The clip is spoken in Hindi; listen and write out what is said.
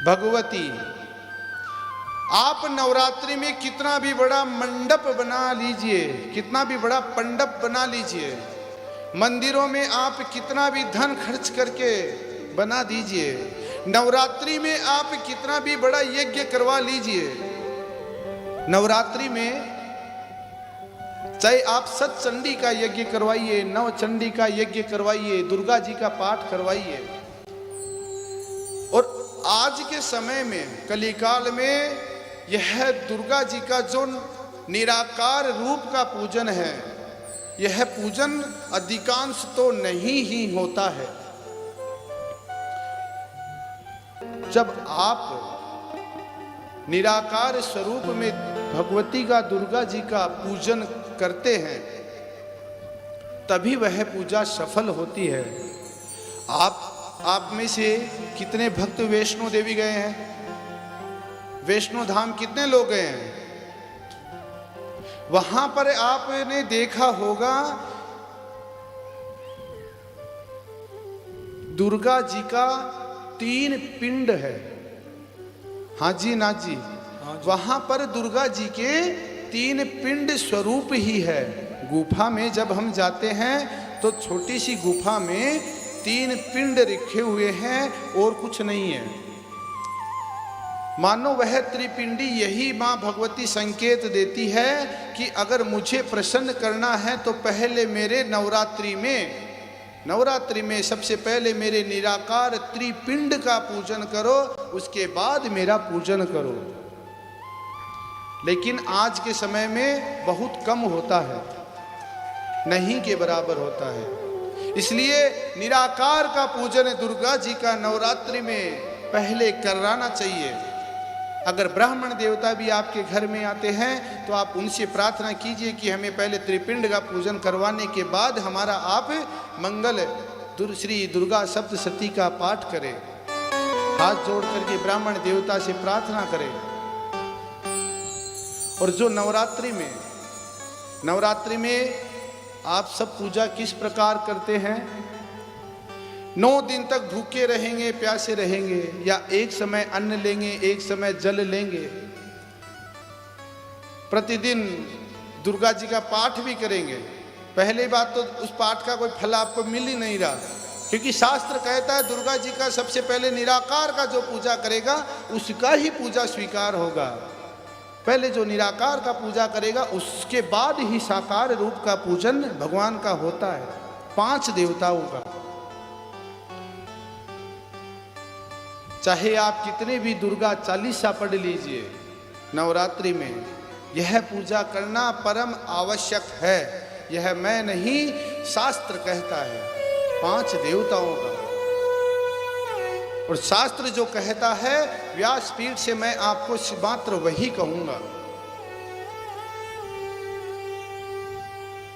भगवती। आप नवरात्रि में कितना भी बड़ा मंडप बना लीजिए, कितना भी बड़ा मंडप बना लीजिए, मंदिरों में आप कितना भी धन खर्च करके बना दीजिए, नवरात्रि में आप कितना भी बड़ा यज्ञ करवा लीजिए, नवरात्रि में चाहे आप सतचंडी का यज्ञ करवाइए, नवचंडी का यज्ञ करवाइए, दुर्गा जी का पाठ करवाइए, और आज के समय में कलिकाल में यह दुर्गा जी का जो निराकार रूप का पूजन है, यह पूजन अधिकांश तो नहीं ही होता है। जब आप निराकार स्वरूप में भगवती का, दुर्गा जी का पूजन करते हैं, तभी वह पूजा सफल होती है। आप में से कितने भक्त वैष्णो देवी गए हैं? वैष्णो धाम कितने लोग गए हैं? वहां पर आपने देखा होगा दुर्गा जी का 3 पिंड है। हाँ जी, ना जी, वहां पर दुर्गा जी के 3 पिंड स्वरूप ही है। गुफा में जब हम जाते हैं तो छोटी सी गुफा में 3 पिंड रखे हुए हैं और कुछ नहीं है। मानो वह त्रिपिंडी यही माँ भगवती संकेत देती है कि अगर मुझे प्रसन्न करना है तो पहले मेरे नवरात्रि में सबसे पहले मेरे निराकार त्रिपिंड का पूजन करो, उसके बाद मेरा पूजन करो। लेकिन आज के समय में बहुत कम होता है, नहीं के बराबर होता है। इसलिए निराकार का पूजन दुर्गा जी का नवरात्रि में पहले कराना चाहिए। अगर ब्राह्मण देवता भी आपके घर में आते हैं तो आप उनसे प्रार्थना कीजिए कि हमें पहले त्रिपिंड का पूजन करवाने के बाद हमारा आप मंगल श्री दुर्गा सप्तशती का पाठ करें। हाथ जोड़ करके ब्राह्मण देवता से प्रार्थना करें। और जो नवरात्रि में आप सब पूजा किस प्रकार करते हैं? 9 दिन तक भूखे रहेंगे, प्यासे रहेंगे, या एक समय अन्न लेंगे, एक समय जल लेंगे। प्रतिदिन दुर्गा जी का पाठ भी करेंगे। पहली बात तो उस पाठ का कोई फल आपको मिल ही नहीं रहा, क्योंकि शास्त्र कहता है दुर्गा जी का सबसे पहले निराकार का जो पूजा करेगा उसका ही पूजा स्वीकार होगा। पहले जो निराकार का पूजा करेगा उसके बाद ही साकार रूप का पूजन भगवान का होता है, 5 देवताओं का। चाहे आप कितने भी दुर्गा चालीसा पढ़ लीजिए, नवरात्रि में यह पूजा करना परम आवश्यक है। यह मैं नहीं, शास्त्र कहता है 5 देवताओं का। और शास्त्र जो कहता है व्यासपीठ से मैं आपको मात्र वही कहूंगा।